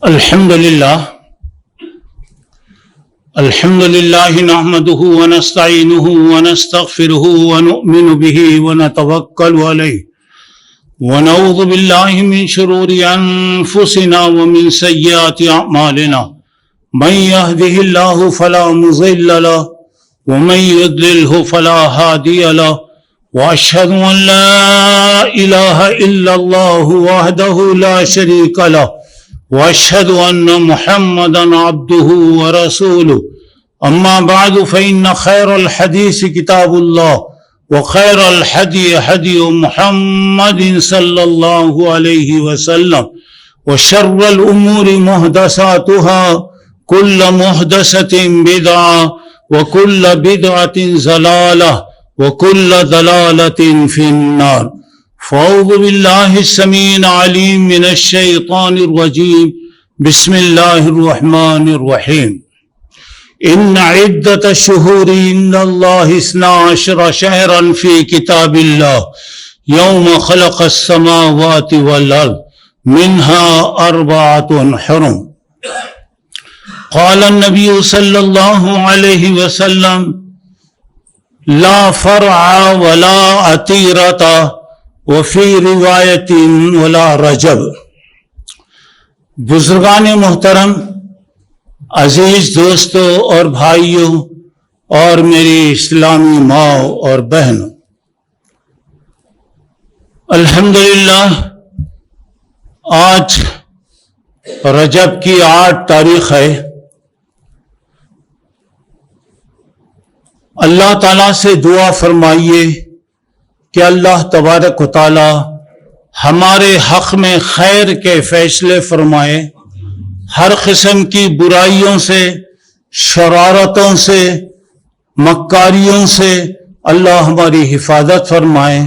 الحمد لله نحمده ونستعينه ونستغفره ونؤمن به ونتوكل عليه ونعوذ بالله من شرور أنفسنا ومن سيئات أعمالنا من يهده الله فلا مضل له ومن يضلله فلا هادي له وأشهد أن لا إله إلا الله وحده لا شريك له وأشهد أن محمدا عبده ورسوله أما بعد فإن خير الحديث كتاب الله وخير الهدي هدي محمد صلى الله عليه وسلم وشر الأمور محدثاتها كل محدثة بدعة وكل بدعة ضلالة وكل ضلالة في النار فأعوذ بالله السميع العليم من الشيطان الرجيم بسم الله الرحمن الرحيم إن عدة الشهور عند الله 12 شهرا في كتاب الله يوم خلق السماوات والأرض منها 4 حرم قال النبي صلى الله عليه وسلم لا فرع ولا عتيرة وفی روایت ولا رجب۔ بزرگان محترم، عزیز دوستو اور بھائیوں اور میری اسلامی ماں اور بہنوں، الحمدللہ آج رجب کی 8 تاریخ ہے۔ اللہ تعالیٰ سے دعا فرمائیے کہ اللہ تبارک و تعالی ہمارے حق میں خیر کے فیصلے فرمائے، ہر قسم کی برائیوں سے، شرارتوں سے، مکاریوں سے اللہ ہماری حفاظت فرمائے۔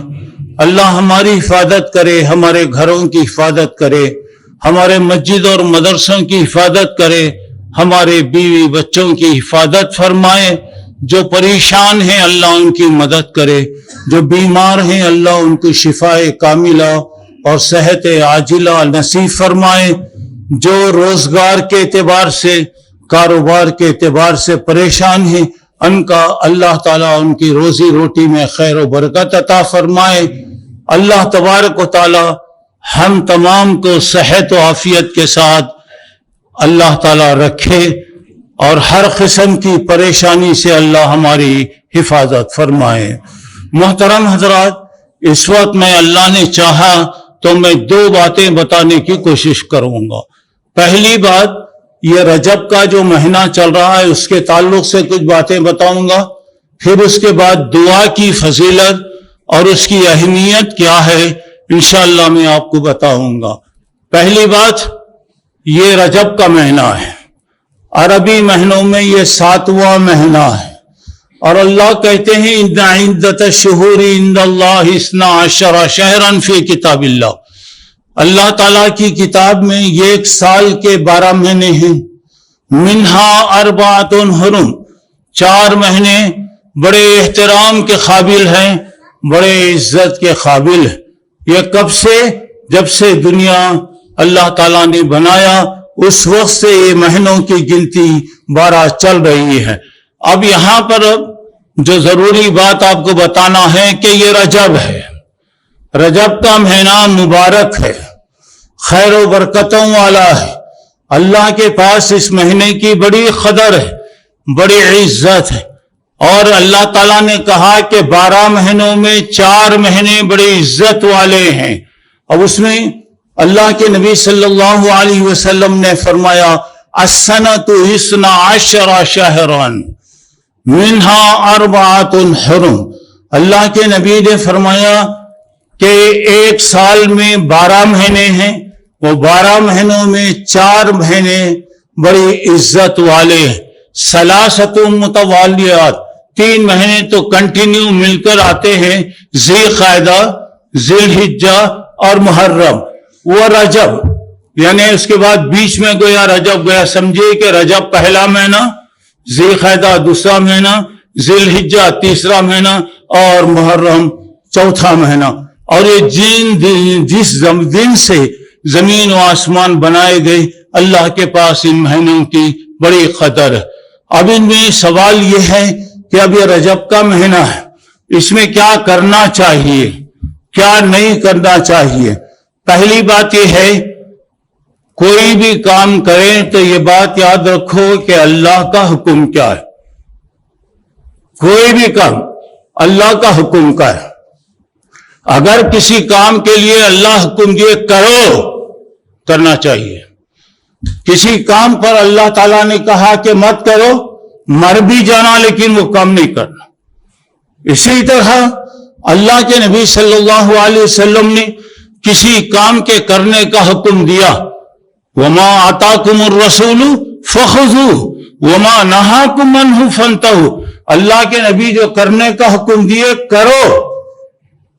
اللہ ہماری حفاظت کرے، ہمارے گھروں کی حفاظت کرے، ہمارے مسجد اور مدرسوں کی حفاظت کرے، ہمارے بیوی بچوں کی حفاظت فرمائے۔ جو پریشان ہیں اللہ ان کی مدد کرے، جو بیمار ہیں اللہ ان کو شفاء کاملہ اور صحت عاجلہ نصیب فرمائے، جو روزگار کے اعتبار سے، کاروبار کے اعتبار سے پریشان ہیں ان کا اللہ تعالیٰ ان کی روزی روٹی میں خیر و برکت عطا فرمائے۔ اللہ تبارک و تعالیٰ ہم تمام کو صحت و عافیت کے ساتھ اللہ تعالیٰ رکھے اور ہر قسم کی پریشانی سے اللہ ہماری حفاظت فرمائے۔ محترم حضرات، اس وقت میں اللہ نے چاہا تو میں 2 باتیں بتانے کی کوشش کروں گا۔ پہلی بات، یہ رجب کا جو مہینہ چل رہا ہے اس کے تعلق سے کچھ باتیں بتاؤں گا، پھر اس کے بعد دعا کی فضیلت اور اس کی اہمیت کیا ہے انشاءاللہ میں آپ کو بتاؤں گا۔ پہلی بات، یہ رجب کا مہینہ ہے، عربی مہینوں میں یہ 7واں مہینہ ہے، اور اللہ کہتے ہیں ان عدت الشہور عند اللہ 12 شہرا فی کتاب اللہ۔ اللہ تعالیٰ کی کتاب میں یہ 1 سال کے 12 مہینے ہیں، منہا 4 حرم، 4 مہینے بڑے احترام کے قابل ہیں، بڑے عزت کے قابل ہیں۔ یہ کب سے؟ جب سے دنیا اللہ تعالیٰ نے بنایا اس وقت سے یہ مہینوں کی گنتی 12 چل رہی ہے۔ اب یہاں پر جو ضروری بات آپ کو بتانا ہے کہ یہ رجب ہے، رجب کا مہینہ مبارک ہے، خیر و برکتوں والا ہے۔ اللہ کے پاس اس مہینے کی بڑی قدر ہے، بڑی عزت ہے، اور اللہ تعالیٰ نے کہا کہ 12 مہینوں میں 4 مہینے بڑی عزت والے ہیں۔ اب اس میں اللہ کے نبی صلی اللہ علیہ وسلم نے فرمایا السنۃ 12 شہرا منہا 4 حرم۔ اللہ کے نبی نے فرمایا کہ 1 سال میں 12 مہینے ہیں، وہ 12 مہینوں میں 4 مہینے بڑی عزت والے ہیں۔ ثلاثۃ متوالیات، 3 مہینے تو کنٹینیو مل کر آتے ہیں، ذی القعدہ، ذی الحجہ اور محرم، وہ رجب، یعنی اس کے بعد بیچ میں گویا رجب گیا۔ سمجھے کہ رجب پہلا مہینہ، ذی القعدہ دوسرا مہینہ، ذی الحجہ تیسرا مہینہ اور محرم چوتھا مہینہ۔ اور یہ جس دن سے زمین و آسمان بنائے گئے اللہ کے پاس ان مہینوں کی بڑی قدر ہے۔ اب ان میں سوال یہ ہے کہ اب یہ رجب کا مہینہ ہے، اس میں کیا کرنا چاہیے، کیا نہیں کرنا چاہیے۔ پہلی بات یہ ہے، کوئی بھی کام کریں تو یہ بات یاد رکھو کہ اللہ کا حکم کیا ہے۔ کوئی بھی کام اللہ کا حکم کا ہے۔ اگر کسی کام کے لیے اللہ حکم دیے کرو، کرنا چاہیے۔ کسی کام پر اللہ تعالیٰ نے کہا کہ مت کرو، مر بھی جانا لیکن وہ کام نہیں کرنا۔ اسی طرح اللہ کے نبی صلی اللہ علیہ وسلم نے کسی کام کے کرنے کا حکم دیا، وَمَا آتَاكُمُ الرَّسُولُ فَخُذُوهُ وَمَا نَهَاكُمْ عَنْهُ فَانْتَهُوا۔ اللہ کے نبی جو کرنے کا حکم دیے کرو،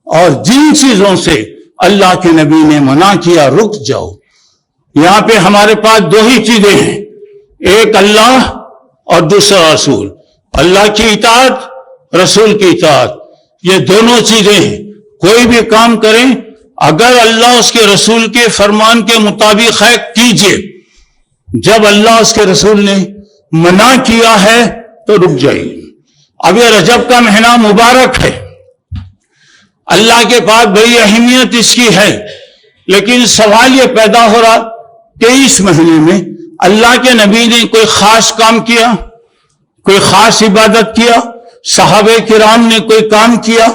اور جن چیزوں سے اللہ کے نبی نے منع کیا رک جاؤ۔ یہاں پہ ہمارے پاس دو ہی چیزیں ہیں، ایک اللہ اور دوسرا رسول۔ اللہ کی اطاعت، رسول کی اطاعت، یہ دونوں چیزیں ہیں۔ کوئی بھی کام کریں، اگر اللہ اس کے رسول کے فرمان کے مطابق ہے کیجئے، جب اللہ اس کے رسول نے منع کیا ہے تو رک جائیے۔ اب یہ رجب کا مہینہ مبارک ہے، اللہ کے پاس بڑی اہمیت اس کی ہے، لیکن سوال یہ پیدا ہو رہا کہ اس مہینے میں اللہ کے نبی نے کوئی خاص کام کیا، کوئی خاص عبادت کیا، صحابہ کرام نے کوئی کام کیا،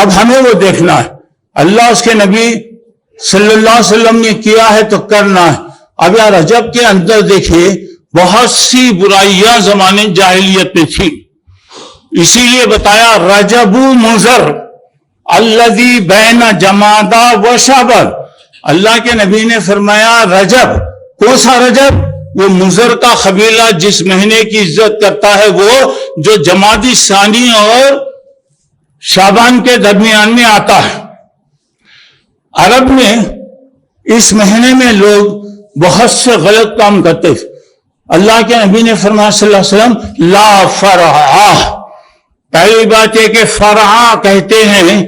اب ہمیں وہ دیکھنا ہے۔ اللہ اس کے نبی صلی اللہ علیہ وسلم نے کیا ہے تو کرنا ہے۔ اب یا رجب کے اندر دیکھیے بہت سی برائیاں زمانے جاہلیت میں تھی، اسی لیے بتایا رجب مضر الذی بین جمادہ و شعبان۔ اللہ کے نبی نے فرمایا رجب، کون سا رجب؟ وہ مضر کا قبیلہ جس مہینے کی عزت کرتا ہے، وہ جو جمادی ثانی اور شعبان کے درمیان میں آتا ہے۔ عرب میں اس مہینے میں لوگ بہت سے غلط کام کرتے تھے۔ اللہ کے نبی نے فرمایا صلی اللہ علیہ وسلم لا فرعا۔ پہلی بات یہ کہ فرعا کہتے ہیں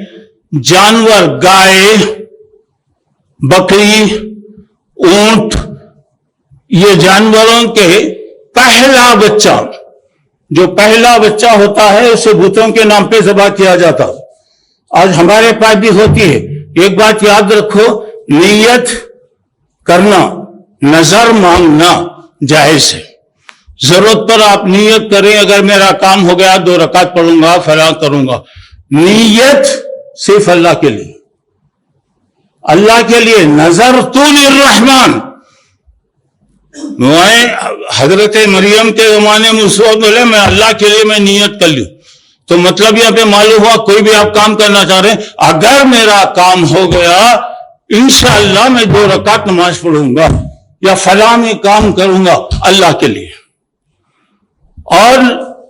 جانور، گائے، بکری، اونٹ، یہ جانوروں کے پہلا بچہ، جو پہلا بچہ ہوتا ہے اسے بتوں کے نام پہ ذبح کیا جاتا۔ آج ہمارے پاس بھی ہوتی ہے۔ ایک بات یاد رکھو، نیت کرنا، نظر مانگنا جائز ہے۔ ضرورت پر آپ نیت کریں، اگر میرا کام ہو گیا 2 رکعت پڑھوں گا، فلاں کروں گا۔ نیت صرف اللہ کے لیے، اللہ کے لیے۔ نظر تو للرحمن، حضرت مریم کے زمانے میں اس وقت بولے میں اللہ کے لیے میں نیت کر لوں، تو مطلب یہاں پہ معلوم ہوا کوئی بھی آپ کام کرنا چاہ رہے ہیں، اگر میرا کام ہو گیا انشاءاللہ میں 2 رکعت نماز پڑھوں گا یا فلاں میں کام کروں گا اللہ کے لیے۔ اور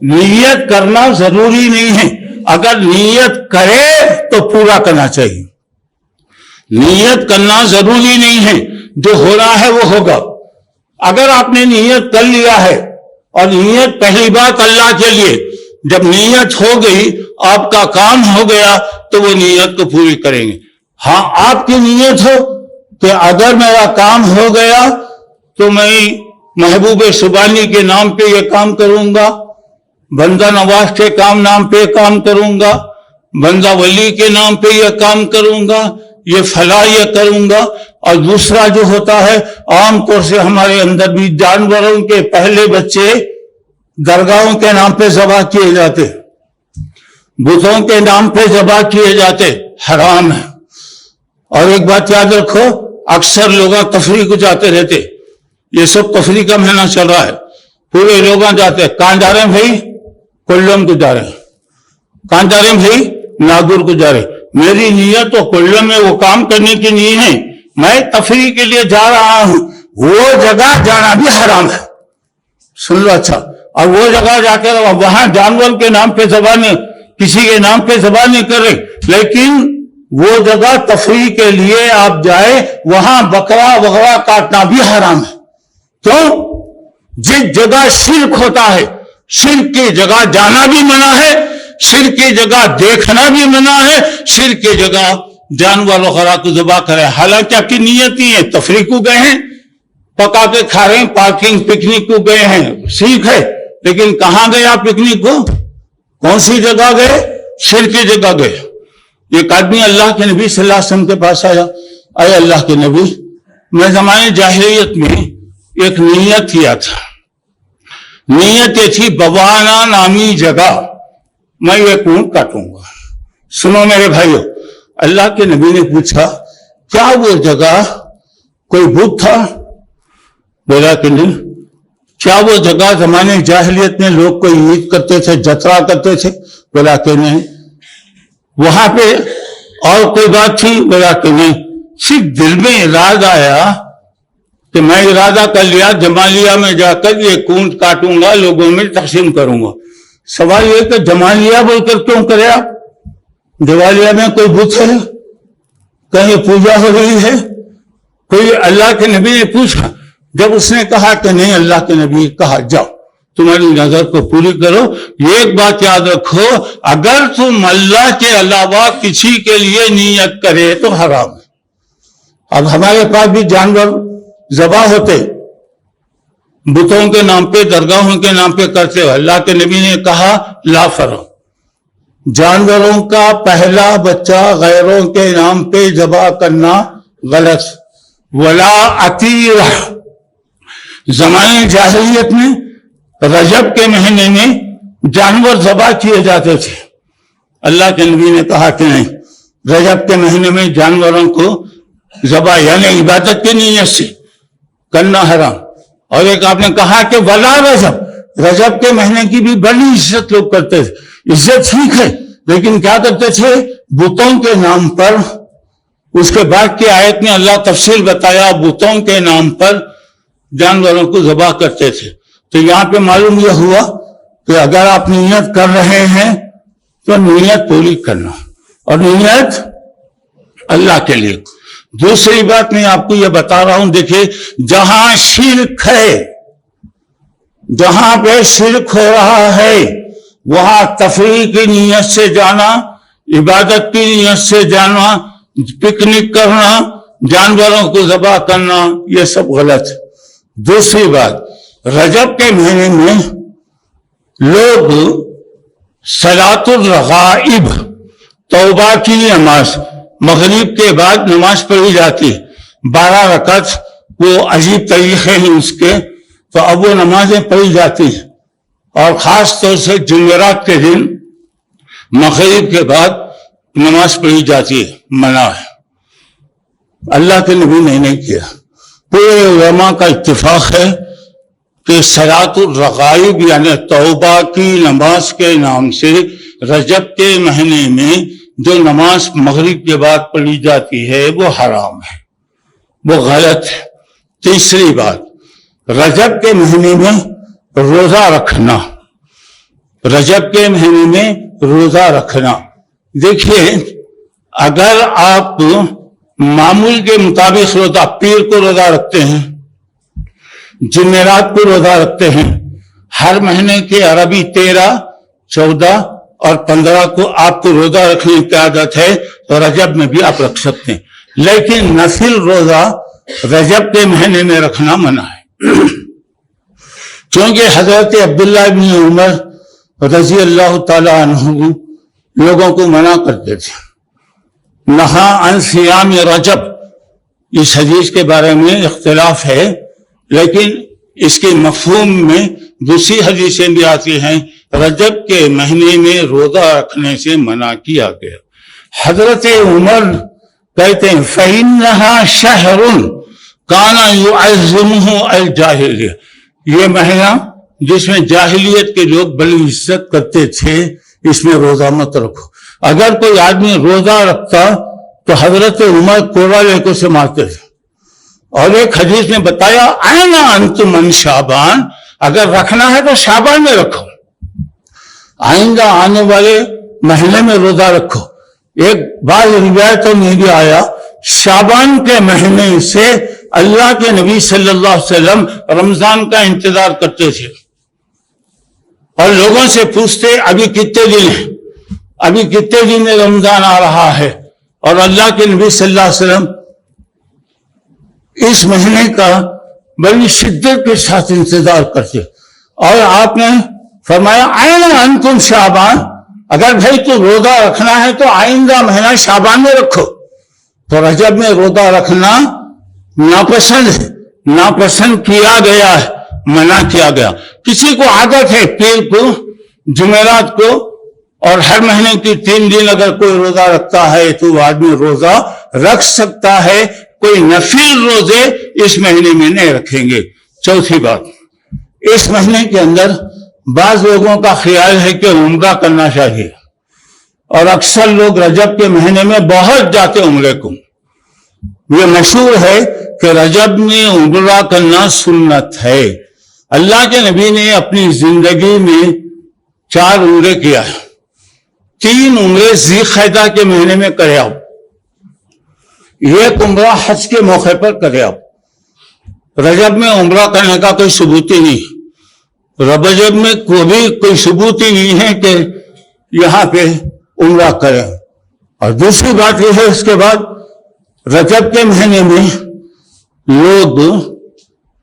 نیت کرنا ضروری نہیں ہے، اگر نیت کرے تو پورا کرنا چاہیے۔ نیت کرنا ضروری نہیں ہے، جو ہو رہا ہے وہ ہوگا۔ اگر آپ نے نیت کر لیا ہے، اور نیت پہلی بات اللہ کے لیے، جب نیت ہو گئی آپ کا کام ہو گیا تو وہ نیت کو پوری کریں گے۔ ہاں آپ کی نیت ہو کہ اگر میرا کام ہو گیا تو میں محبوب سبحانی کے نام پہ یہ کام کروں گا، بندہ نواز کے نام پہ کام کروں گا، بندہ ولی کے نام پہ یہ کام کروں گا، یہ فلاح یہ کروں گا۔ اور دوسرا جو ہوتا ہے عام طور سے ہمارے اندر بھی جانوروں کے پہلے بچے درگاہوں کے نام پہ ذبح کیے جاتے، بتوں کے نام پہ ذبح کیے جاتے، حرام ہے۔ اور ایک بات یاد رکھو، اکثر لوگ تفریح کو جاتے رہتے، یہ سب تفریح کا مہینہ چل رہا ہے، پورے لوگ جاتے ہیں۔ کہاں جا رہے ہیں بھائی؟ کولم کو جا رہے ہیں۔ کہاں جا رہے ہیں بھائی؟ ناگور کو جا رہے ہیں۔ میری نیت تو کولم میں وہ کام کرنے کی نہیں ہے، میں تفریح کے لیے جا رہا ہوں، وہ جگہ جانا بھی حرام ہے۔ سن لو اچھا۔ اور وہ جگہ جا کر وہاں جانور کے نام پہ ذبح نہیں، کسی کے نام پہ ذبح نہیں کر رہے، لیکن وہ جگہ تفریح کے لیے آپ جائے، وہاں بکرا وغیرہ کاٹنا بھی حرام ہے۔ کیوں؟ جس جگہ شرک ہوتا ہے، شرک کی جگہ جانا بھی منع ہے، شرک کی جگہ دیکھنا بھی منع ہے، شرک کی جگہ جانور وغیرہ کو ذبح کرے، حالانکہ آپ کی نیت نہیں ہے، تفریح کو گئے ہیں، پکا کے کھا رہے ہیں, پارکنگ پکنک کو گئے ہیں, ٹھیک ہے, لیکن کہاں گئے آپ پکنک کو؟ کون سی جگہ گئے؟ شرک کی جگہ گئے. ایک آدمی اللہ کے نبی صلی اللہ علیہ وسلم کے پاس آیا, اے اللہ کے نبی, میں زمانے جاہلیت میں ایک نیت کیا تھا. نیت یہ تھی بوانا نامی جگہ میں یہ اونٹ کاٹوں گا. سنو میرے بھائیو, اللہ کے نبی نے پوچھا کیا وہ جگہ کوئی بت تھا؟ بولا کہ نہیں. کیا وہ جگہ زمانے جاہلیت میں لوگ کوئی عید کرتے تھے, جترا کرتے تھے؟ بولا کہ نہیں. وہاں پہ اور کوئی بات تھی؟ بولا کہ نہیں. صرف دل میں ارادہ آیا کہ میں ارادہ کر لیا جمالیہ میں جا کر یہ اونٹ کاٹوں گا, لوگوں میں تقسیم کروں گا. سوال یہ کہ جمالیہ بول کر کیوں کرے آپ؟ دیوالیہ میں کوئی بت ہے, کہیں پوجا ہو رہی ہے؟ کوئی اللہ کے نبی نے پوچھا. جب اس نے کہا کہ نہیں, اللہ کے نبی کہا جاؤ تمہاری نظر کو پوری کرو. ایک بات یاد رکھو, اگر تم اللہ کے علاوہ کسی کے لیے نیت کرے تو حرام ہے. اب ہمارے پاس بھی جانور ذبح ہوتے, بتوں کے نام پہ, درگاہوں کے نام پہ کرتے ہو. اللہ کے نبی نے کہا لا فرو, جانوروں کا پہلا بچہ غیروں کے نام پہ ذبح کرنا غلط. ولا عتیرہ, زمانے جاہلیت میں رجب کے مہینے میں جانور ذبح کیے جاتے تھے. اللہ کے نبی نے کہا کہ نہیں, رجب کے مہینے میں جانوروں کو ذبح یعنی عبادت کی نیت سے کرنا حرام. اور ایک آپ نے کہا کہ ولا رجب, رجب کے مہینے کی بھی بڑی عزت لوگ کرتے تھے. عزت ٹھیک ہے, لیکن کیا کرتے تھے؟ بتوں کے نام پر. اس کے بعد کی آیت میں اللہ تفصیل بتایا, بتوں کے نام پر جانوروں کو ذبح کرتے تھے. تو یہاں پہ معلوم یہ ہوا کہ اگر آپ نیت کر رہے ہیں تو نیت پوری کرنا, اور نیت اللہ کے لیے. دوسری بات میں آپ کو یہ بتا رہا ہوں, دیکھیے جہاں شرک ہے, جہاں پہ شرک ہو رہا ہے, وہاں تفریح کی نیت سے جانا, عبادت کی نیت سے جانا, پکنک کرنا, جانوروں کو ذبح کرنا, یہ سب غلط ہے. دوسری بات, رجب کے مہینے میں لوگ صلاۃ الرغائب, توبہ کی نماز, مغرب کے بعد نماز پڑھی جاتی 12 رکعت, وہ عجیب طریقے ہیں اس کے, تو اب وہ نمازیں پڑھی جاتی ہیں. اور خاص طور سے جمعرات کے دن مغرب کے بعد نماز پڑھی جاتی ہے, منع ہے. اللہ کے نبی نے نہیں کیا. پورے علماء کا اتفاق ہے کہ صلاۃ الرغائب یعنی توبہ کی نماز کے نام سے رجب کے مہینے میں جو نماز مغرب کے بعد پڑھی جاتی ہے وہ حرام ہے, وہ غلط ہے. تیسری بات, رجب کے مہینے میں روزہ رکھنا, رجب کے مہینے میں روزہ رکھنا. دیکھیے اگر آپ معمول کے مطابق روزہ, پیر کو روزہ رکھتے ہیں, جمعرات کو روزہ رکھتے ہیں, ہر مہینے کے عربی 13, 14 اور 15 کو آپ کو روزہ رکھنے کی عادت ہے, تو رجب میں بھی آپ رکھ سکتے ہیں. لیکن نفل روزہ رجب کے مہینے میں رکھنا منع ہے. کیونکہ حضرت عبداللہ بن عمر رضی اللہ تعالی عنہ لوگوں کو منع کرتے تھے. نہا عن صیام رجب, اس حدیث کے بارے میں اختلاف ہے, لیکن اس کے مفہوم میں دوسری حدیثیں بھی آتی ہیں, رجب کے مہینے میں روزہ رکھنے سے منع کیا گیا. حضرت عمر کہتے ہیں فَإِنَّهَا شَهْرٌ كَانَ يُعَظِّمُهُ الْجَاهِلِيَّةُ, یہ مہینہ جس میں جاہلیت کے لوگ بڑی عزت کرتے تھے, اس میں روزہ مت رکھو. اگر کوئی آدمی روزہ رکھتا تو حضرت عمر کوڑا لے کو سے مارتے تھے. اور ایک حدیث میں بتایا آئنا انتم من شعبان, اگر رکھنا ہے تو شعبان میں رکھو, آئندہ آنے والے مہینے میں روزہ رکھو. ایک بعض روایتوں میں بھی آیا شعبان کے مہینے سے اللہ کے نبی صلی اللہ علیہ وسلم رمضان کا انتظار کرتے تھے, اور لوگوں سے پوچھتے ابھی کتنے دن ہیں, ابھی کتنے دن میں رمضان آ رہا ہے. اور اللہ کے نبی صلی اللہ علیہ وسلم اس مہینے کا بڑی شدت کے ساتھ انتظار کرتے. اور آپ نے فرمایا آئین انتم شعبان، اگر بھائی تو روزہ رکھنا ہے تو آئندہ مہینہ شعبان میں رکھو. تو رجب میں روزہ رکھنا ناپسند ہے، ناپسند کیا گیا ہے، منع کیا گیا. کسی کو عادت ہے پیر کو، جمعرات کو اور ہر مہینے کی 3 دن اگر کوئی روزہ رکھتا ہے تو وہ آدمی روزہ رکھ سکتا ہے. کوئی نفل روزے اس مہینے میں نہیں رکھیں گے. چوتھی بات، اس مہینے کے اندر بعض لوگوں کا خیال ہے کہ عمرہ کرنا چاہیے، اور اکثر لوگ رجب کے مہینے میں بہت جاتے عمرے کو. یہ مشہور ہے کہ رجب میں عمرہ کرنا سنت ہے. اللہ کے نبی نے اپنی زندگی میں 4 عمرے کیا ہے. 3 عمرے ذی القعدہ کے مہینے میں کرے آپ، 1 عمرہ حج کے موقع پر کرے آپ. رجب میں عمرہ کرنے کا کوئی ثبوت ہی نہیں. رجب میں کوئی ثبوت ہی نہیں ہے کہ یہاں پہ عمرہ کریں. اور دوسری بات یہ ہے، اس کے بعد رجب کے مہینے میں لوگ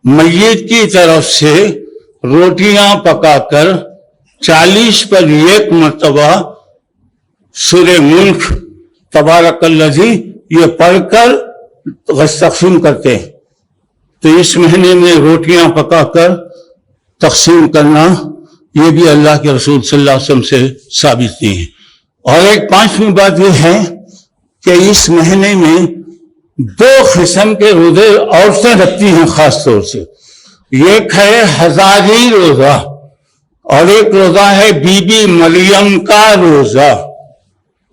میت کی طرف سے روٹیاں پکا کر 40 پر 1 مرتبہ سورہ ملک تبارک الذی یہ پڑھ کر تقسیم کرتے ہیں. تو اس مہینے میں روٹیاں پکا کر تقسیم کرنا یہ بھی اللہ کے رسول صلی اللہ علیہ وسلم سے ثابت نہیں ہے. اور ایک 5ویں بات یہ ہے کہ اس مہینے میں 2 قسم کے روزے عورتیں رکھتی ہیں خاص طور سے. ایک ہے ہزاری روزہ اور ایک روزہ ہے بی بی مریم کا روزہ.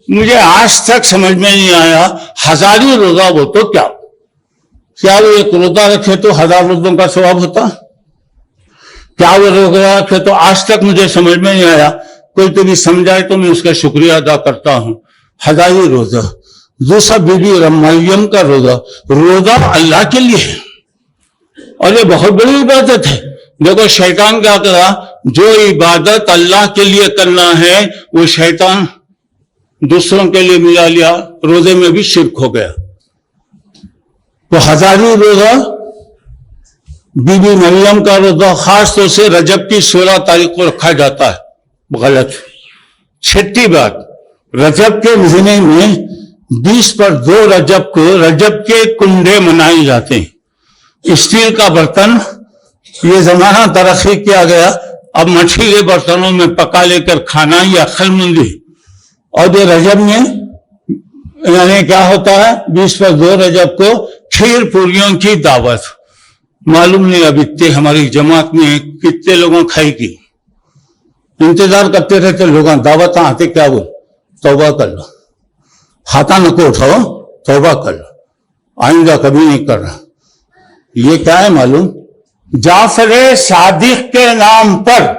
مجھے آج تک سمجھ میں نہیں آیا ہزاری روزہ وہ تو کیا وہ ایک روزہ رکھے تو 1000 روزوں کا ثواب ہوتا؟ کیا وہ روزہ رکھے تو آج تک مجھے سمجھ میں نہیں آیا. کوئی تو بھی سمجھائے تو میں اس کا شکریہ ادا کرتا ہوں. ہزاری روزہ. دوسرا بی بی مریم کا روزہ اللہ کے لیے ہے اور یہ بہت بڑی عبادت ہے. دیکھو شیطان کیا کرا، جو عبادت اللہ کے لیے کرنا ہے وہ شیطان دوسروں کے لیے ملا لیا، روزے میں بھی شرک ہو گیا. تو ہزاری روزہ بی بی مریم کا روزہ خاص طور سے رجب کی 16 تاریخ کو رکھا جاتا ہے، غلط. 6ٹھی بات، رجب کے مہینے میں 20 پر 2 رجب کو رجب کے کنڈے منائے جاتے ہیں. اسٹیل کا برتن، یہ زمانہ ترقی کیا گیا، اب مٹی کے برتنوں میں پکا لے کر کھانا یہ عقل مندی. اور یہ رجب میں یعنی کیا ہوتا ہے، 20 پر 2 رجب کو کھیر پوریوں کی دعوت. معلوم نہیں اب اتنے ہماری جماعت میں کتنے لوگوں کھائی کی. انتظار کرتے رہتے لوگوں، دعوت آتے کیا وہ توبہ کر لو، ہاتھا نکو اٹھاؤ، توبہ کر لو، آئندہ کبھی نہیں کر رہا. یہ کیا ہے معلوم؟ جعفر صادق کے نام پر.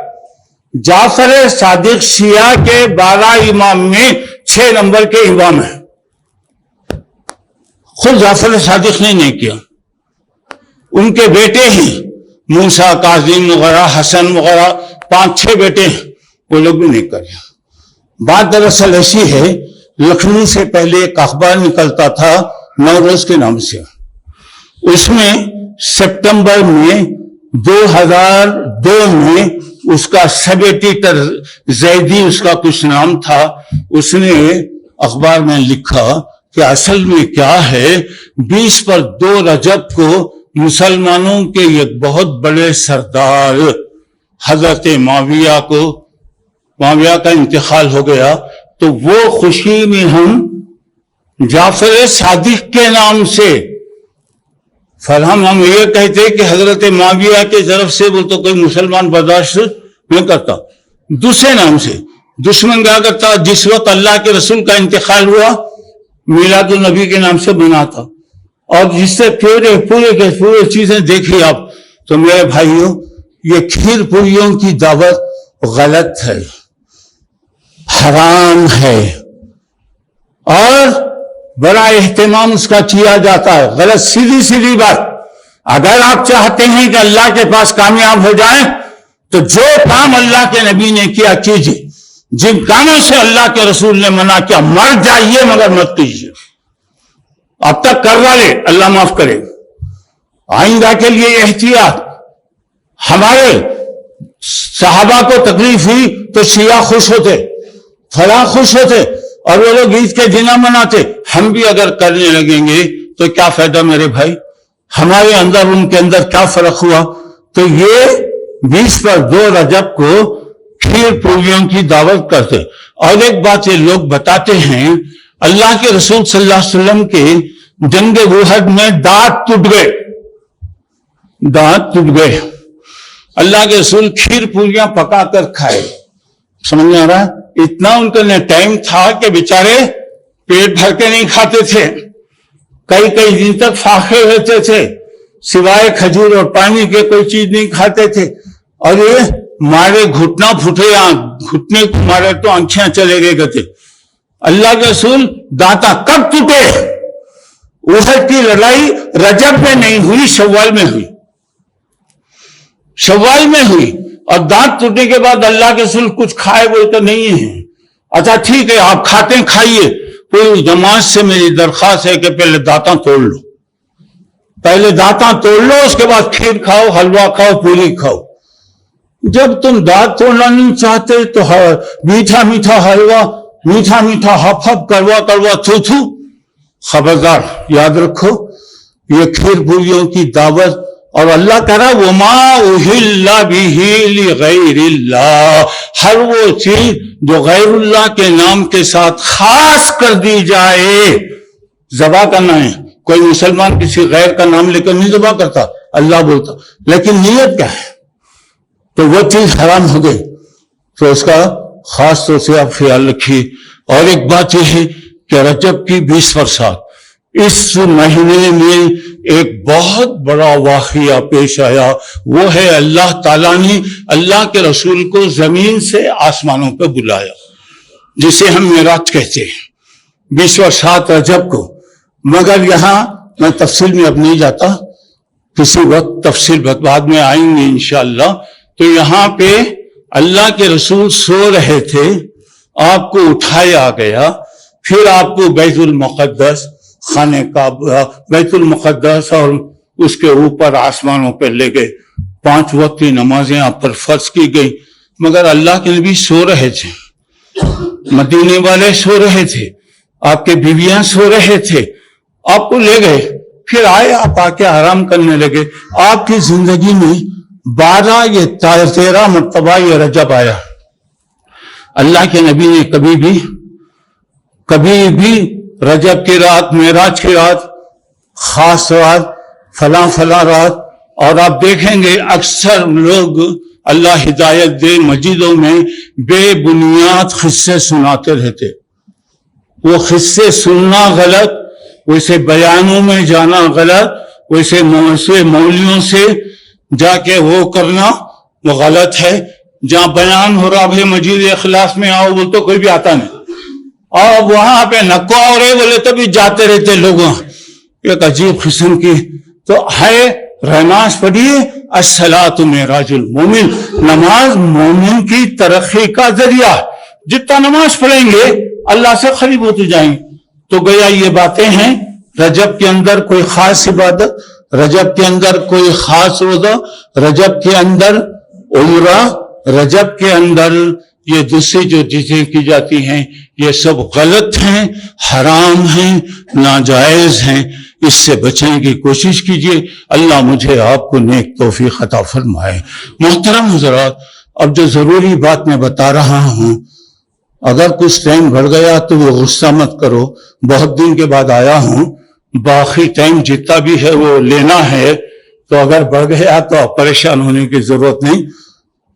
جعفر صادق شیعہ کے 12 امام میں 6 نمبر کے امام ہیں. خود جعفر صادق نے نہیں کیا، ان کے بیٹے ہی موسیٰ، کاظم وغیرہ، حسن وغیرہ 5-6 بیٹے ہیں، وہ لوگ بھی نہیں کرے. بات دراصل ایسی ہے، لکھنؤ سے پہلے ایک اخبار نکلتا تھا نوروز کے نام سے. اس میں سپٹمبر میں 2002 میں اس کا سب ایڈیٹر زیدی اس کا کچھ نام تھا، اس نے اخبار میں لکھا کہ اصل میں کیا ہے، 20 پر 2 رجب کو مسلمانوں کے ایک بہت بڑے سردار حضرت معاویہ کا انتقال ہو گیا. تو وہ خوشی میں ہم جعفر صادق کے نام سے ہم یہ کہتے کہ حضرت معاویہ کی طرف سے وہ تو کوئی مسلمان برداشت نہیں کرتا. دوسرے نام سے دشمن کیا کرتا، جس وقت اللہ کے رسول کا انتقال ہوا میلاد النبی کے نام سے مناتا. اور جس سے پورے چیزیں دیکھی آپ تو میرے بھائیوں، یہ کھیر پوریوں کی دعوت غلط ہے، حرام ہے اور بڑا اہتمام اس کا کیا جاتا ہے. غلط، سیدھی بات. اگر آپ چاہتے ہیں کہ اللہ کے پاس کامیاب ہو جائیں تو جو کام اللہ کے نبی نے کیا کیجیے، جن کاموں سے اللہ کے رسول نے منع کیا مر جائیے مگر مت کیجیے. اب تک کر والے اللہ معاف کرے. آئندہ کے لیے احتیاط. ہمارے صحابہ کو تکلیف ہوئی تو شیعہ خوش ہوتے، فلاں خوش ہوتے، اور وہ لوگ عید کے دن مناتے. ہم بھی اگر کرنے لگیں گے تو کیا فائدہ میرے بھائی؟ ہمارے اندر ان کے اندر کیا فرق ہوا؟ تو یہ 20/2 رجب کو کھیر پوریوں کی دعوت کرتے. اور ایک بات یہ لوگ بتاتے ہیں، اللہ کے رسول صلی اللہ علیہ وسلم کے جنگ احد میں دانت ٹوٹ گئے. اللہ کے رسول کھیر پوریاں پکا کر کھائے. سمجھ میں آ رہا ہے؟ اتنا ان کے لیے ٹائم تھا کہ بیچارے پیٹ بھر کے نہیں کھاتے تھے، کئی دن تک فاقے رہتے تھے، سوائے کھجور اور پانی کے کوئی چیز نہیں کھاتے تھے. اور یہ مارے گھٹنا پھٹے، گھٹنے کو مارے تو آنکھیں چلے گئے کہتے. اللہ کے رسول دانتا کب ٹوٹے؟ احد کی لڑائی رجب میں نہیں ہوئی، شوال میں ہوئی. اور دانت ٹوٹنے کے بعد اللہ کے رسول کچھ کھائے بولے تو نہیں ہے. اچھا ٹھیک ہے، آپ کھاتے ہیں کھائیے. پوری جماعت سے میری درخواست ہے کہ پہلے دانتاں توڑ لو، اس کے بعد کھیر کھاؤ، حلوہ کھاؤ، پوری کھاؤ. جب تم دانت توڑنا نہیں چاہتے تو میٹھا حلوہ، میٹھا ہپ کڑوا تھو. خبردار یاد رکھو، یہ کھیر پوریوں کی دعوت. اور اللہ کہہ رہا وَمَا أُهِلَّ بِهِ لِغَيْرِ اللَّهِ، ہر وہ چیز جو غیر اللہ کے نام کے ساتھ خاص کر دی جائے. ذبح کرنا ہے، کوئی مسلمان کسی غیر کا نام لے کر نہیں ذبح کرتا، اللہ بولتا، لیکن نیت کیا ہے تو وہ چیز حرام ہو گئی. تو اس کا خاص طور سے آپ خیال رکھیے. اور ایک بات یہ ہے کہ رجب کی 20 برسات، اس مہینے میں ایک بہت بڑا واقعہ پیش آیا. وہ ہے اللہ تعالیٰ نے اللہ کے رسول کو زمین سے آسمانوں پہ بلایا، جسے ہم معراج کہتے ہیں، 20 برسات رجب کو. مگر یہاں میں تفصیل میں اب نہیں جاتا، کسی وقت تفصیل بعد میں آئیں گے انشاءاللہ. تو یہاں پہ اللہ کے رسول سو رہے تھے، آپ کو اٹھایا گیا، پھر آپ کو بیت المقدس، خانہ کعبہ، بیت المقدس اور اس کے اوپر آسمانوں پہ لے گئے. 5 وقت کی نمازیں آپ پر فرض کی گئی. مگر اللہ کے نبی سو رہے تھے، مدینے والے سو رہے تھے، آپ کے بیویاں سو رہے تھے، آپ کو لے گئے. پھر آئے، آپ آ کے آرام کرنے لگے. آپ کی زندگی میں 13 مرتبہ یہ رجب آیا. اللہ کے نبی نے کبھی بھی رجب کی رات، معراج کی رات، خاص رات، فلاں رات. اور آپ دیکھیں گے اکثر لوگ اللہ ہدایت دے مسجدوں میں بے بنیاد قصے سناتے رہتے. وہ قصے سننا غلط، ویسے بیانوں میں جانا غلط، ویسے مولویوں سے جا کے وہ کرنا وہ غلط ہے. جہاں بیان ہو رہا بھائی مسجد اخلاص میں آؤ بول تو کوئی بھی آتا نہیں، اور وہاں پہ نکو ہو رہے بولے تو بھی جاتے رہتے لوگ. ایک عجیب قسم کی تو ہے. نماز پڑھیے، الصلاۃ معراج المومن، نماز مومن کی ترقی کا ذریعہ. جتنا نماز پڑھیں گے اللہ سے قریب ہوتے جائیں گے. تو گویا یہ باتیں ہیں. رجب کے اندر کوئی خاص عبادت، رجب کے اندر کوئی خاص روزہ، رجب کے اندر عمرہ، رجب کے اندر یہ دوسری جو چیزیں کی جاتی ہیں یہ سب غلط ہیں، حرام ہیں، ناجائز ہیں. اس سے بچنے کی کوشش کیجیے. اللہ مجھے آپ کو نیک توفیق عطا فرمائے. محترم حضرات، اب جو ضروری بات میں بتا رہا ہوں، اگر کچھ ٹائم بڑھ گیا تو وہ غصہ مت کرو. بہت دن کے بعد آیا ہوں، باقی ٹائم جتنا بھی ہے وہ لینا ہے. تو اگر بڑھ گیا تو پریشان ہونے کی ضرورت نہیں.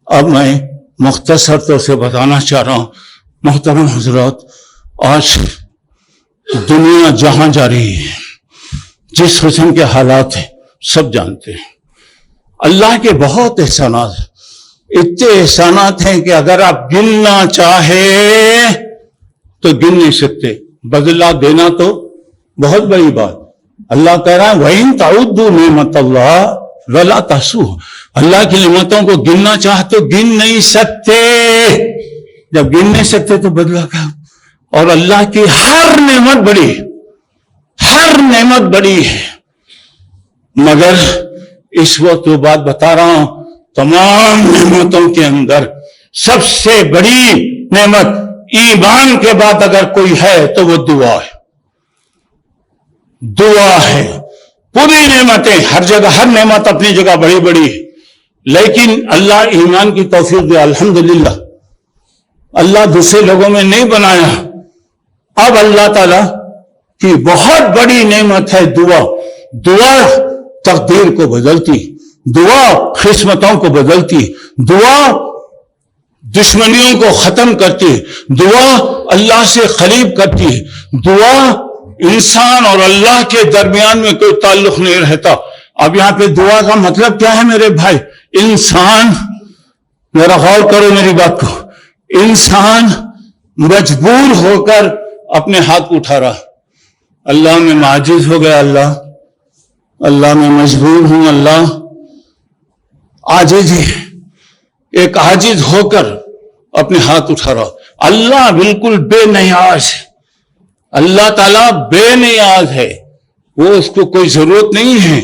اب میں مختصر طور سے بتانا چاہ رہا ہوں. محترم حضرات، آج دنیا جہاں جا رہی ہے، جس قسم کے حالات ہیں سب جانتے ہیں. اللہ کے بہت احسانات ہیں، اتنے احسانات ہیں کہ اگر آپ گننا چاہے تو گن نہیں سکتے. بدلہ دینا تو بہت بڑی بات. اللہ کہہ رہا ہے وَإِن تَعُدُّوا نِعْمَتَ اللَّهِ وَلَا تَحْصُوهَا. اللہ کی نعمتوں کو گننا چاہتے تو گن نہیں سکتے. جب گن نہیں سکتے تو بدلہ کیا. اور اللہ کی ہر نعمت بڑی ہے، ہر نعمت بڑی ہے، مگر اس وقت وہ بات بتا رہا ہوں، تمام نعمتوں کے اندر سب سے بڑی نعمت ایمان کے بعد اگر کوئی ہے تو وہ دعا ہے. دعا ہے. پوری نعمتیں ہر جگہ، ہر نعمت اپنی جگہ بڑی بڑی ہے، لیکن اللہ ایمان کی توفیق دے. الحمدللہ اللہ دوسرے لوگوں میں نہیں بنایا. اب اللہ تعالی کی بہت بڑی نعمت ہے دعا. دعا تقدیر کو بدلتی، دعا قسمتوں کو بدلتی، دعا دشمنیوں کو ختم کرتی، دعا اللہ سے قریب کرتی، دعا انسان اور اللہ کے درمیان میں کوئی تعلق نہیں رہتا. اب یہاں پہ دعا کا مطلب کیا ہے میرے بھائی؟ انسان، میرا غور کرو میری بات کو، انسان مجبور ہو کر اپنے ہاتھ اٹھا رہا. اللہ میں عاجز ہو گیا، اللہ میں مجبور ہوں، اللہ عاجز ہے، ایک عاجز ہو کر اپنے ہاتھ اٹھا رہا. اللہ بالکل بے نیاز ہے، اللہ تعالیٰ بے نیاز ہے، وہ اس کو کوئی ضرورت نہیں ہے.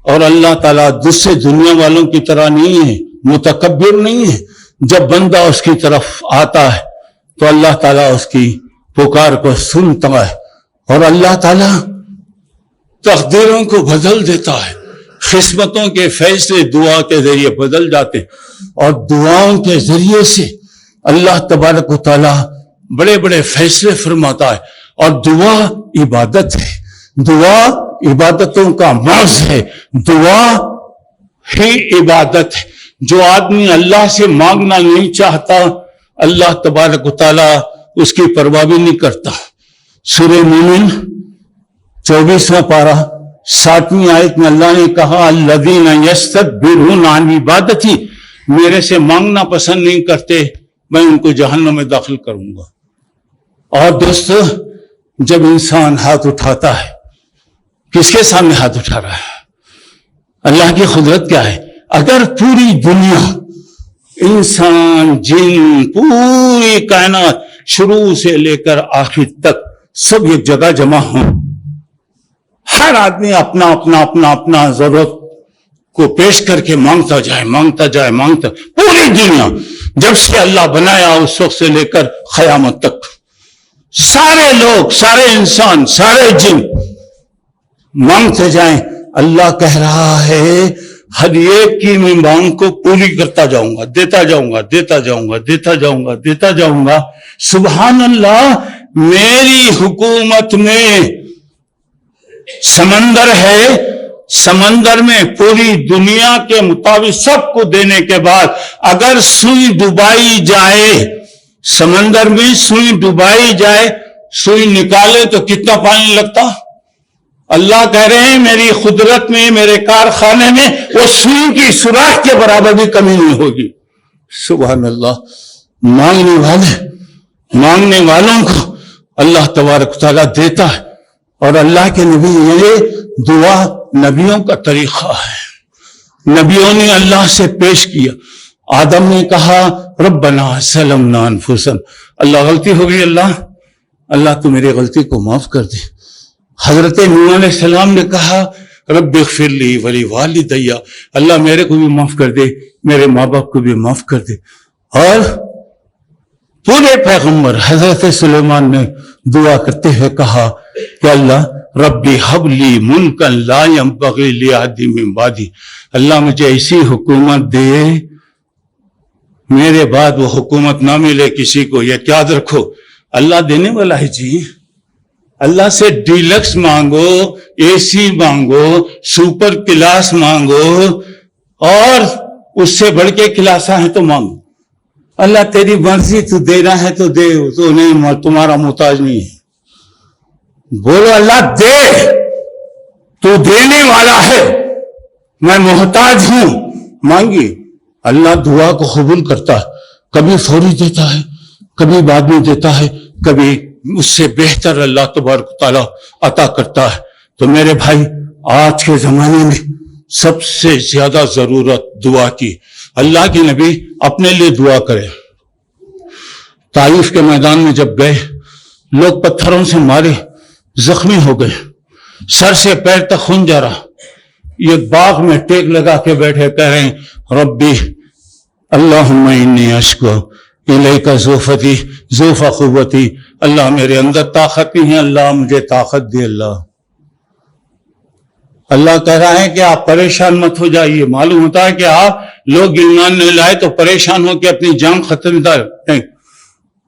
اور اللہ تعالیٰ دوسرے دنیا والوں کی طرح نہیں ہے، متکبر نہیں ہے. جب بندہ اس کی طرف آتا ہے تو اللہ تعالیٰ اس کی پکار کو سنتا ہے، اور اللہ تعالیٰ تقدیروں کو بدل دیتا ہے. قسمتوں کے فیصلے دعا کے ذریعے بدل جاتے ہیں، اور دعاؤں کے ذریعے سے اللہ تبارک و تعالیٰ بڑے بڑے فیصلے فرماتا ہے. اور دعا عبادت ہے، دعا عبادتوں کا مرض ہے، دعا ہی عبادت ہے. جو آدمی اللہ سے مانگنا نہیں چاہتا، اللہ تبارک و تعالیٰ اس کی پرواہ بھی نہیں کرتا. سورہ مومن 24واں پارہ 60ویں آیت میں اللہ نے کہا، الذین یستکبرون عن عبادتی، میرے سے مانگنا پسند نہیں کرتے، میں ان کو جہنم میں داخل کروں گا. اور دوستو، جب انسان ہاتھ اٹھاتا ہے، کس کے سامنے ہاتھ اٹھا رہا ہے؟ اللہ کی قدرت کیا ہے؟ اگر پوری دنیا، انسان، جن، پوری کائنات شروع سے لے کر آخر تک سب ایک جگہ جمع ہوں، ہر آدمی اپنا اپنا اپنا اپنا ضرورت کو پیش کر کے مانگتا جائے، پوری دنیا جب سے اللہ بنایا اس وقت سے لے کر قیامت تک، سارے لوگ، سارے انسان، سارے جن مانگتے جائیں. اللہ کہہ رہا ہے ہر ایک کی میں مانگ کو پوری کرتا جاؤں گا، دیتا جاؤں گا. سبحان اللہ. میری حکومت میں سمندر ہے، سمندر میں پوری دنیا کے مطابق سب کو دینے کے بعد اگر سوئی ڈبائی جائے، سمندر میں سوئی ڈبائی جائے، سوئی نکالے تو کتنا پانی لگتا؟ اللہ کہہ رہے ہیں میری قدرت میں، میرے کارخانے میں وہ سوئی کی سوراخ کے برابر بھی کمی نہیں ہوگی. سبحان اللہ. مانگنے والوں کو اللہ تبارک تعالیٰ دیتا ہے. اور اللہ کے نبی، یہ دعا نبیوں کا طریقہ ہے، نبیوں نے اللہ سے پیش کیا. آدم نے کہا ربنا ظلمنا انفسنا، اللہ غلطی ہو گئی، اللہ تو میری غلطی کو معاف کر دے. حضرت نوح علیہ السلام نے کہا رب اغفر لی ولی والدی، اللہ میرے کو بھی معاف کر دے، میرے ماں باپ کو بھی معاف کر دے. اور پورے پیغمبر حضرت سلیمان نے دعا کرتے ہوئے کہا کہ اللہ ربی حب لی ملکا لا ينبغی لأحد من بعدی، اللہ مجھے ایسی حکومت دے میرے بعد وہ حکومت نہ ملے کسی کو. یہ یاد رکھو، اللہ دینے والا ہے جی. اللہ سے ڈیلکس مانگو، اے سی مانگو، سپر کلاس مانگو، اور اس سے بڑھ کے کلاساں ہیں تو مانگو. اللہ تیری مرضی، تو دینا ہے تو دے، تو نہیں، تمہارا محتاج نہیں ہے. بولو اللہ دے، تو دینے والا ہے، میں محتاج ہوں. مانگی. اللہ دعا کو قبول کرتا ہے، کبھی فوری دیتا ہے، کبھی بعد میں دیتا ہے، کبھی اس سے بہتر اللہ تبارک تعالیٰ عطا کرتا ہے. تو میرے بھائی، آج کے زمانے میں سب سے زیادہ ضرورت دعا کی. اللہ کے نبی اپنے لیے دعا کرے. طائف کے میدان میں جب گئے، لوگ پتھروں سے مارے، زخمی ہو گئے، سر سے پیر تک خون جا رہا. یہ باغ میں ٹیک لگا کے بیٹھے کہہ رہے ہیں ربی اللہم انی اشکو الیک ضعف قوتی، اللہ میرے اندر طاقت نہیں ہے، اللہ مجھے طاقت دے۔ اللہ کہہ رہا ہے کہ آپ پریشان مت ہو جائیے۔ معلوم ہوتا ہے کہ آپ لوگ ایمان نہیں لائے تو پریشان ہو کے اپنی جان ختم نہیں،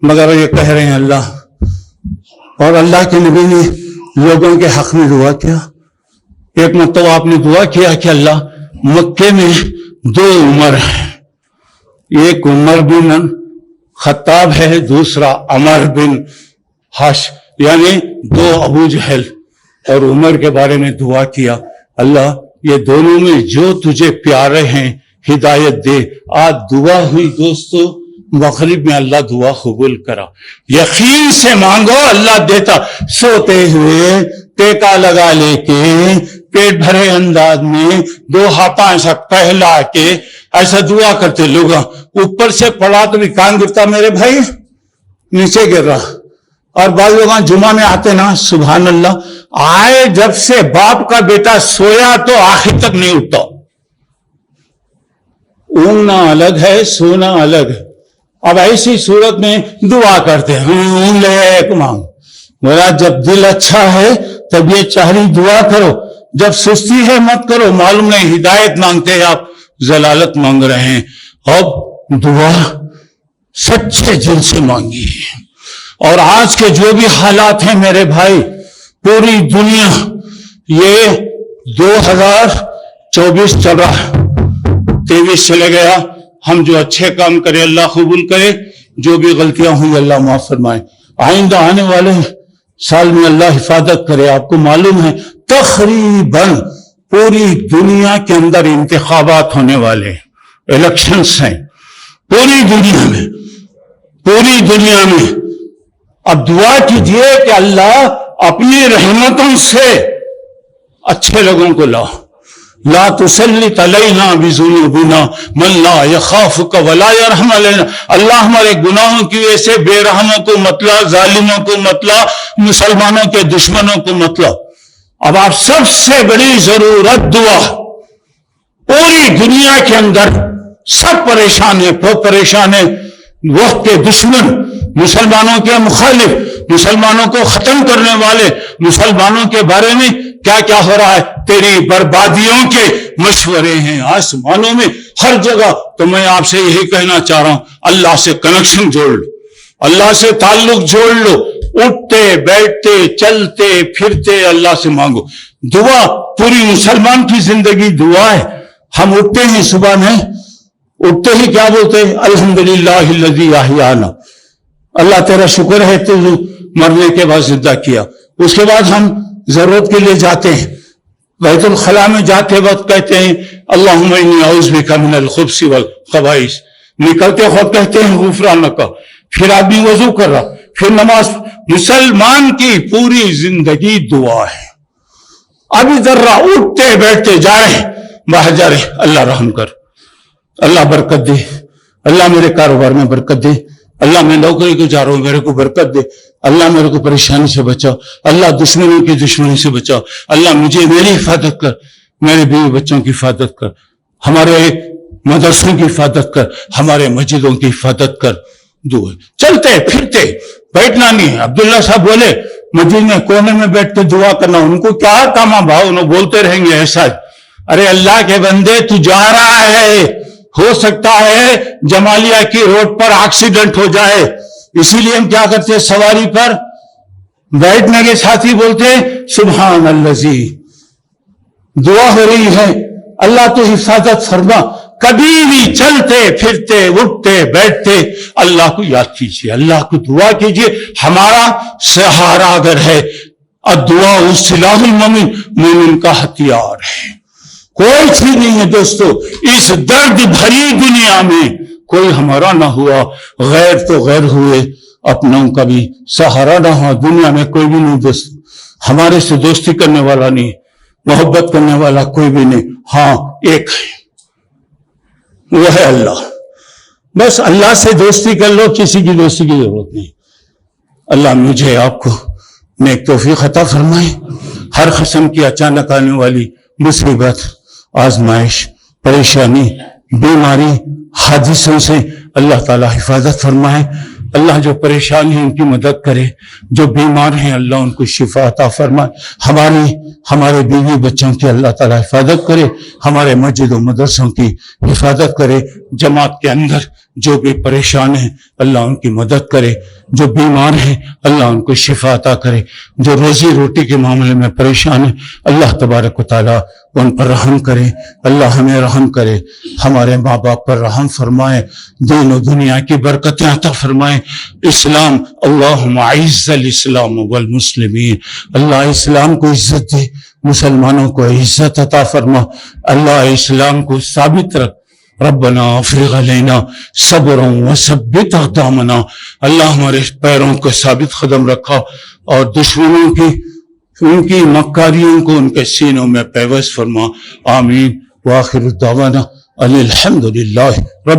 مگر یہ کہہ رہے ہیں اللہ۔ اور اللہ کے نبی نے لوگوں کے حق میں دعا کیا۔ ایک مرتبہ آپ نے دعا کیا کہ اللہ مکے میں 2 عمر ہیں، ایک عمر بن خطاب ہے، دوسرا عمر بن حش، یعنی 2 ابو جہل اور عمر کے بارے میں دعا کیا، اللہ یہ دونوں میں جو تجھے پیارے ہیں ہدایت دے۔ آج دعا ہوئی دوستو، مغرب میں اللہ دعا قبول کرا۔ یقین سے مانگو اللہ دیتا۔ سوتے ہوئے ٹیکا لگا لے کے پیٹ بھرے انداز میں 2 ہاتھاں ایسا پہلا کے ایسا دعا کرتے لوگ، اوپر سے پڑا تو بھی کان گرتا میرے بھائی، نیچے گر رہا۔ اور بعض لوگ جمعہ میں آتے نا، سبحان اللہ، آئے جب سے باپ کا بیٹا سویا تو آخر تک نہیں اٹھتا۔ اوننا الگ ہے، سونا الگ ہے۔ اب ایسی صورت میں دعا کرتے ہیں اون لے ایک مانگ، میرا جب دل اچھا ہے تب یہ چہری دعا کرو، جب سستی ہے مت کرو۔ معلوم نہیں ہدایت مانگتے ہیں آپ، ضلالت مانگ رہے ہیں۔ اب دعا سچے دل سے مانگی ہے۔ اور آج کے جو بھی حالات ہیں میرے بھائی، پوری دنیا، یہ 2024 چل رہا ہے، 23 چلے گیا۔ ہم جو اچھے کام کرے اللہ قبول کرے، جو بھی غلطیاں ہوئی اللہ معاف فرمائے۔ آئندہ آنے والے سال میں اللہ حفاظت کرے۔ آپ کو معلوم ہے تقریباً پوری دنیا کے اندر انتخابات ہونے والے، الیکشنز ہیں پوری دنیا میں۔ اب دعا کیجئے کہ اللہ اپنی رحمتوں سے اچھے لوگوں کو لا۔ لا تسلط علینا بذنوبنا من لا یخافک ولا یرحم علینا۔ اللہ ہمارے گناہوں کی وجہ سے بے رحموں کو مت لا، ظالموں کو مت لا، مسلمانوں کے دشمنوں کو مت لا۔ اب آپ سب سے بڑی ضرورت دعا۔ پوری دنیا کے اندر سب پریشان ہیں، وقت کے دشمن، مسلمانوں کے مخالف، مسلمانوں کو ختم کرنے والے، مسلمانوں کے بارے میں کیا کیا ہو رہا ہے، تیری بربادیوں کے مشورے ہیں آسمانوں میں ہر جگہ۔ تو میں آپ سے یہی کہنا چاہ رہا ہوں، اللہ سے کنیکشن جوڑ لو، اللہ سے تعلق جوڑ لو، اٹھتے بیٹھتے چلتے پھرتے اللہ سے مانگو۔ دعا پوری مسلمان کی زندگی دعا ہے۔ ہم اٹھتے ہیں صبح میں، اٹھتے ہی کیا بولتے ہیں؟ الحمدللہ الذی احیانا، اللہ تیرا شکر ہے تو مرنے کے بعد زندہ کیا۔ اس کے بعد ہم ضرورت کے لیے جاتے ہیں، بیت الخلاء میں جاتے وقت کہتے ہیں اللہم انی اعوذ بک من الخبث والخبائث، نکلتے وقت کہتے ہیں غفرانک۔ پھر آدمی وضو کر رہا، پھر نماز۔ مسلمان کی پوری زندگی دعا ہے۔ ابھی ذرا اٹھتے بیٹھتے جا رہے، باہر جا رہے، اللہ رحم کر، اللہ برکت دے، اللہ میرے کاروبار میں برکت دے، اللہ میں نوکری کو جا رہا ہوں میرے کو برکت دے، اللہ میرے کو پریشانی سے بچا، اللہ دشمنوں کی دشمنی سے بچا، اللہ مجھے میری حفاظت کر، میرے بیوی بچوں کی حفاظت کر، ہمارے مدرسوں کی حفاظت کر، ہمارے مسجدوں کی حفاظت کر۔ دعا چلتے پھرتے بیٹھنا نہیں ہے۔ عبداللہ صاحب بولے مسجد میں کونے میں بیٹھ کے دعا کرنا، ان کو کیا کام ہے بھاؤ، انہوں بولتے رہیں گے ایسا۔ ارے اللہ کے بندے تو جا رہا ہے، ہو سکتا ہے جمالیہ کی روڈ پر ایکسیڈنٹ ہو جائے، اسی لیے ہم کیا کرتے ہیں، سواری پر بیٹھنے کے ساتھ ہی بولتے ہیں سبحان الذی۔ دعا ہو رہی ہے، اللہ تو حفاظت فرما۔ کبھی بھی چلتے پھرتے اٹھتے بیٹھتے اللہ کو یاد کیجیے، اللہ کو دعا کیجیے۔ ہمارا سہارا اگر ہے، الدعاء سلاح المومن، مومن کا ہتھیار ہے۔ کوئی چیز نہیں ہے دوستو، اس درد بھری دنیا میں کوئی ہمارا نہ ہوا، غیر تو غیر ہوئے، اپنوں کا بھی سہارا نہ ہوا۔ دنیا میں کوئی بھی نہیں دوست، ہمارے سے دوستی کرنے والا نہیں، محبت کرنے والا کوئی بھی نہیں۔ ہاں ایک ہے، وہ ہے اللہ۔ بس اللہ سے دوستی کر لو، کسی کی دوستی کی ضرورت نہیں۔ اللہ مجھے آپ کو نیک توفیق عطا فرمائے۔ ہر قسم کی اچانک آنے والی مصیبت آزمائش، پریشانی، بیماری، حادثوں سے اللہ تعالیٰ حفاظت فرمائے۔ اللہ جو پریشان ہیں ان کی مدد کرے، جو بیمار ہیں اللہ ان کو شفا عطا فرمائے، ہمارے بیوی بچوں کی اللہ تعالیٰ حفاظت کرے، ہمارے مسجد و مدرسوں کی حفاظت کرے، جماعت کے اندر جو بھی پریشان ہیں اللہ ان کی مدد کرے، جو بیمار ہیں اللہ ان کو شفا عطا کرے، جو روزی روٹی کے معاملے میں پریشان ہیں اللہ تبارک و تعالیٰ ان پر رحم کرے، اللہ ہمیں رحم کرے، ہمارے ماں باپ پر رحم فرمائے، دین و دنیا کی برکتیں عطا فرمائے۔ اسلام، اللہم اعز الاسلام والمسلمین، اللہ اسلام کو عزت دے، مسلمانوں کو عزت عطا فرما، اللہ اسلام کو ثابت رکھ۔ ربنا افرغ علینا صبرا وثبت اقدامنا، اللہ ہمارے پیروں کو ثابت قدم رکھا اور دشمنوں کی ان کی مکاریوں کو ان کے سینوں میں پیوست فرما، آمین۔ وآخر دعوانا ان الحمد للہ رب